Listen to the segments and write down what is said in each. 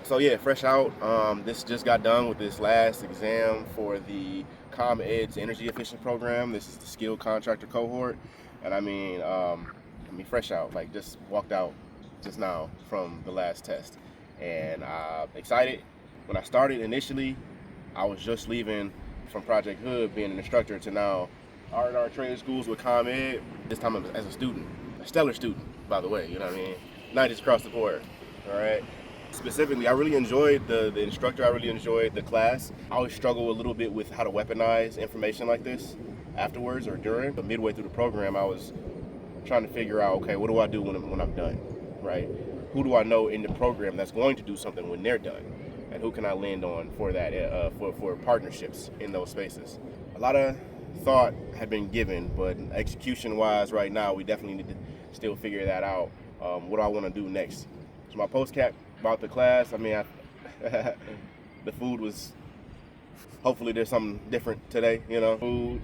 So yeah, fresh out. This just got done with this last exam for the ComEd's energy efficient program. This is the skilled contractor cohort, and fresh out. Like just walked out just now from the last test, and excited. When I started initially, I was just leaving from Project Hood, being an instructor, to now R&R training schools with ComEd. This time as a student, a stellar student, by the way. You know what I mean? Not just across the board. All right. Specifically, I really enjoyed the instructor. I really enjoyed the class. I always struggle a little bit with how to weaponize information like this afterwards or during. But midway through the program, I was trying to figure out, okay, what do I do when I'm done, right? Who do I know in the program that's going to do something when they're done? And who can I lend on for that, for partnerships in those spaces? A lot of thought had been given, but execution-wise right now, we definitely need to still figure that out. What do I want to do next? So my post-cap about the class, the food was, hopefully there's something different today, you know. Food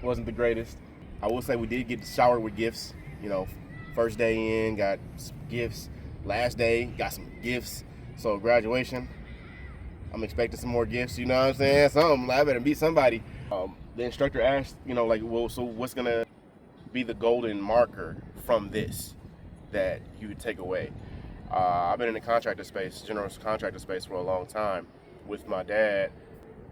wasn't the greatest. I will say we did get showered with gifts, you know. First day in, got some gifts. Last day, got some gifts. So graduation, I'm expecting some more gifts, you know what I'm saying? I better be somebody. The instructor asked, you know, like, well, so what's gonna be the golden marker from this that you would take away? I've been in the contractor space, general contractor space, for a long time with my dad,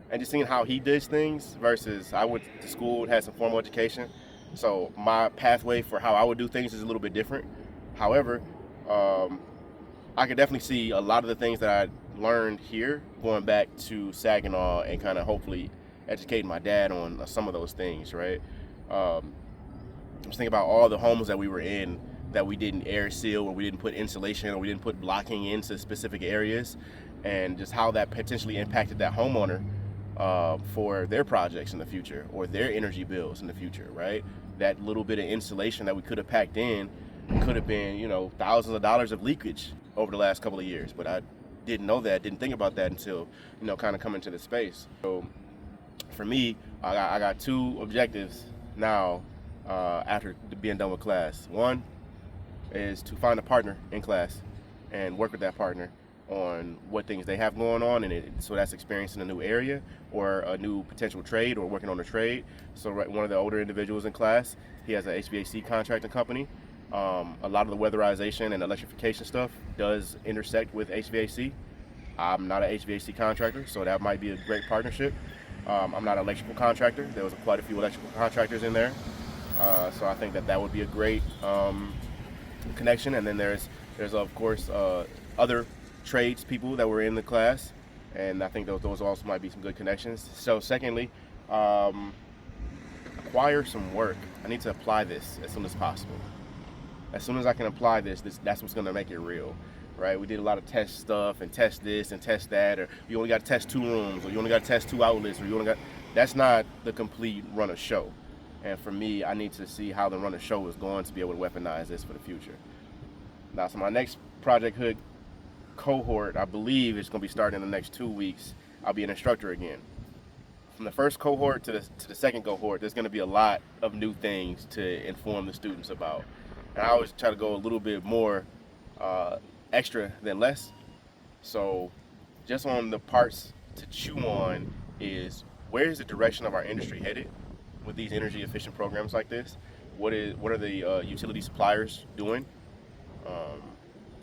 and just seeing how he does things versus I went to school, had some formal education, so my pathway for how I would do things is a little bit different. However, I could definitely see a lot of the things that I learned here going back to Saginaw and kind of hopefully educating my dad on some of those things, right? I'm just thinking about all the homes that we were in that we didn't air seal, or we didn't put insulation, or we didn't put blocking into specific areas, and just how that potentially impacted that homeowner for their projects in the future or their energy bills in the future, right? That little bit of insulation that we could have packed in could have been, you know, thousands of dollars of leakage over the last couple of years, but I didn't know that, didn't think about that until, you know, kind of coming to the space. So for me, I got two objectives now after being done with class. One is to find a partner in class and work with that partner on what things they have going on, and so that's experiencing a new area or a new potential trade or working on a trade. So one of the older individuals in class, he has an HVAC contracting company. A lot of the weatherization and electrification stuff does intersect with HVAC. I'm not an HVAC contractor, so that might be a great partnership. I'm not an electrical contractor. There was quite a few electrical contractors in there, so I think that would be a great connection. And then there's of course other trades people that were in the class, and I think those also might be some good connections. So secondly, acquire some work. I need to apply this as soon as possible. As soon as I can apply this, that's what's going to make it real, right? We did a lot of test stuff and test this and test that, or you only got to test 2 rooms, or you only got to test 2 outlets, or that's not the complete run of show. And for me, I need to see how the run of show is going to be able to weaponize this for the future. Now, so my next Project Hood cohort, I believe, is going to be starting in the next 2 weeks. I'll be an instructor again. From the first cohort to the second cohort, there's going to be a lot of new things to inform the students about. And I always try to go a little bit more extra than less. So just on the parts to chew on is, where is the direction of our industry headed with these energy efficient programs like this? What are the utility suppliers doing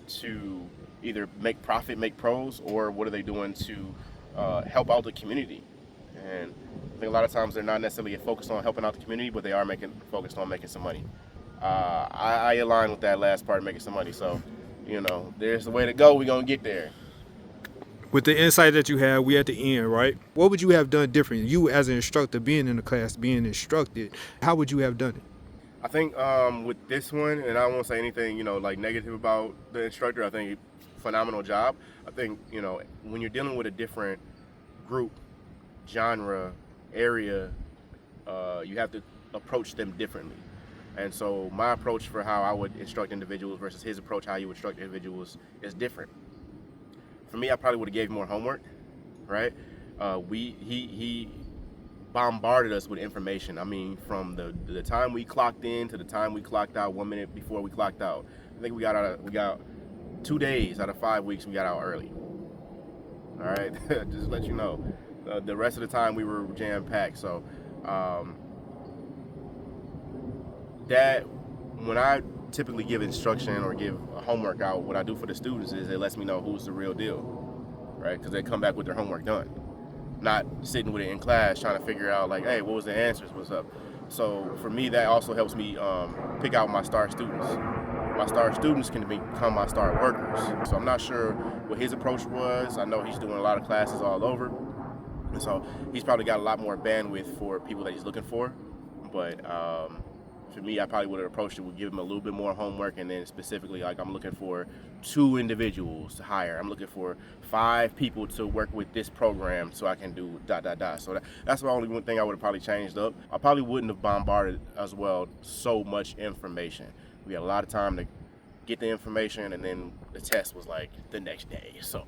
to either make profit, make pros, or what are they doing to help out the community? And I think a lot of times they're not necessarily focused on helping out the community, but they are focused on making some money. I align with that last part, making some money. So, you know, there's the way to go. We're going to get there. With the insight that you have, we at the end, right? What would you have done different? You as an instructor, being in the class, being instructed, how would you have done it? I think with this one, and I won't say anything, you know, like negative about the instructor. I think phenomenal job. I think, you know, when you're dealing with a different group, genre, area, you have to approach them differently. And so my approach for how I would instruct individuals versus his approach how he would instruct individuals is different. For me, I probably would have gave more homework, right? He bombarded us with information. I mean, from the time we clocked in to the time we clocked out, 1 minute before we clocked out. I think we got 2 days out of 5 weeks we got out early. All right, just let you know. The rest of the time we were jam packed. So that when I typically give instruction or give homework out, what I do for the students is it lets me know who's the real deal, right? Because they come back with their homework done, not sitting with it in class trying to figure out like, hey, what was the answers? What's up? So for me, that also helps me pick out my star students. My star students can become my star workers. So I'm not sure what his approach was. I know he's doing a lot of classes all over, and so he's probably got a lot more bandwidth for people that he's looking for. But for me, I probably would have approached it with give him a little bit more homework, and then specifically, like, I'm looking for 2 individuals to hire. I'm looking for 5 people to work with this program so I can do ... So that's the only one thing I would have probably changed up. I probably wouldn't have bombarded as well so much information. We had a lot of time to get the information, and then the test was like the next day. So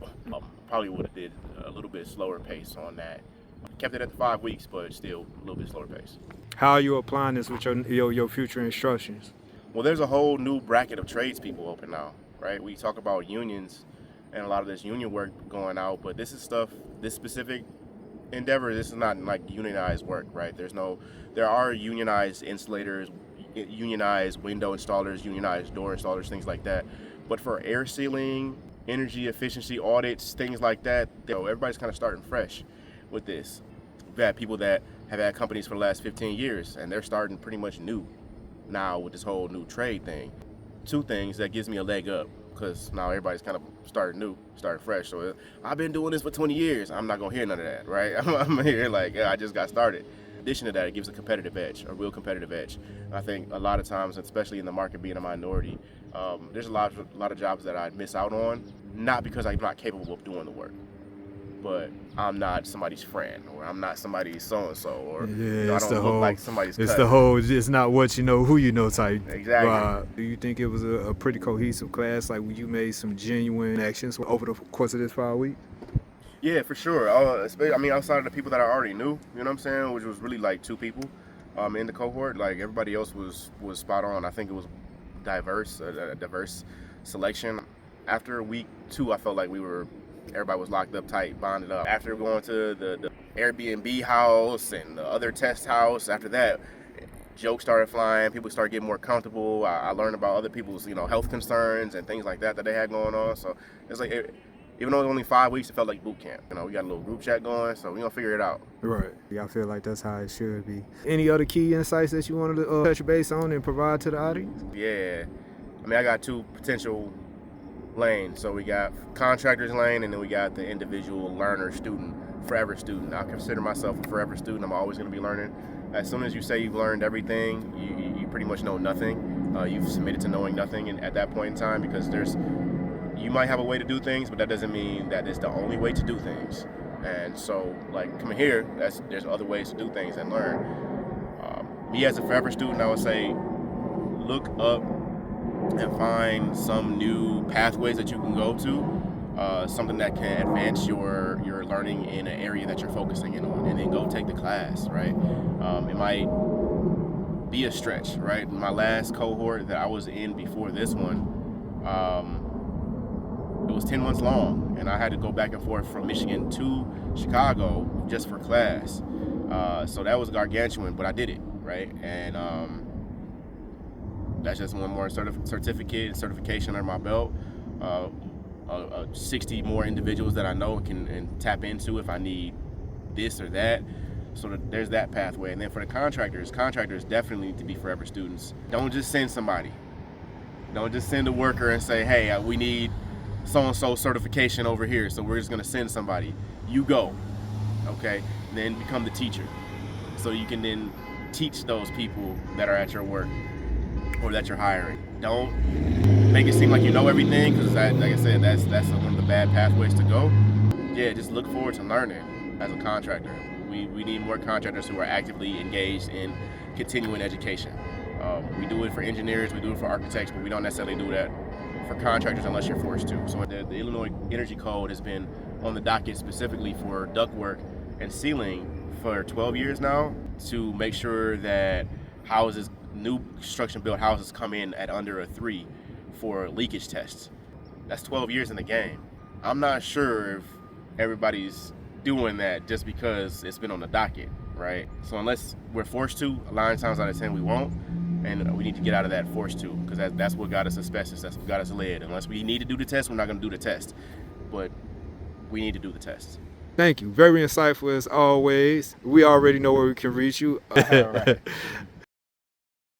probably would have did a little bit slower pace on that. Kept it at the 5 weeks, but still a little bit slower pace. How are you applying this with your future instructions? Well, there's a whole new bracket of tradespeople open now, right? We talk about unions and a lot of this union work going out, but this is stuff, this specific endeavor, this is not like unionized work, right? There are unionized insulators, unionized window installers, unionized door installers, things like that. But for air sealing, energy efficiency audits, things like that, everybody's kind of starting fresh with this. We've had people that have had companies for the last 15 years, and they're starting pretty much new now with this whole new trade thing. 2 things that gives me a leg up, because now everybody's kind of starting new, starting fresh. So I've been doing this for 20 years. I'm not gonna hear none of that, right? I'm here like, yeah, I just got started. In addition to that, it gives a competitive edge, a real competitive edge. I think a lot of times, especially in the market being a minority, there's a lot of jobs that I'd miss out on, not because I'm not capable of doing the work, but I'm not somebody's friend, or I'm not somebody's so-and-so, or I don't look like somebody's It's cousin. the whole, it's not what you know, who you know type. Exactly. Do you think it was a pretty cohesive class? Like, you made some genuine actions over the course of this 5 weeks? Yeah, for sure. I mean, outside of the people that I already knew, you know what I'm saying, which was really like 2 people in the cohort. Like, everybody else was spot on. I think it was a diverse selection. After week 2, I felt like everybody was locked up tight, bonded up. After going to the Airbnb house and the other test house, after that, jokes started flying. People started getting more comfortable. I learned about other people's, health concerns and things like that they had going on. So it's like, even though it was only 5 weeks, it felt like boot camp. We got a little group chat going, so we're gonna figure it out. Right. Yeah, I feel like that's how it should be. Any other key insights that you wanted to touch base on and provide to the audience? Yeah, I mean, I got 2 potential lanes. So we got contractors lane, and then we got the individual learner student, forever student. I consider myself a forever student. I'm always going to be learning. As soon as you say you've learned everything, you pretty much know nothing. You've submitted to knowing nothing at that point in time, because you might have a way to do things, but that doesn't mean that it's the only way to do things. And so, like, coming here, there's other ways to do things and learn. Me as a forever student, I would say look up and find some new pathways that you can go to, something that can advance your learning in an area that you're focusing in on, and then go take the class, right? It might be a stretch, right? My last cohort that I was in before this one, it was 10 months long, and I had to go back and forth from Michigan to Chicago just for class. So that was gargantuan, but I did it, right? And that's just one more certification under my belt. 60 more individuals that I know can tap into if I need this or that. So there's that pathway. And then for the contractors definitely need to be forever students. Don't just send somebody. Don't just send a worker and say, hey, we need so-and-so certification over here, so we're just gonna send somebody. You go, okay? And then become the teacher. So you can then teach those people that are at your work or that you're hiring. Don't make it seem like you know everything, because like I said, that's one of the bad pathways to go. Yeah, just look forward to learning as a contractor. We need more contractors who are actively engaged in continuing education. We do it for engineers, we do it for architects, but we don't necessarily do that for contractors unless you're forced to. So the Illinois Energy Code has been on the docket specifically for ductwork and sealing for 12 years now, to make sure that new construction built houses come in at under a 3 for leakage tests. That's 12 years in the game. I'm not sure if everybody's doing that just because it's been on the docket, right? So unless we're forced to, 9 times out of 10 we won't, and we need to get out of that forced to, because that's what got us asbestos, that's what got us lead. Unless we need to do the test, we're not going to do the test, but we need to do the test. Thank you. Very insightful as always. We already know where we can reach you. All right.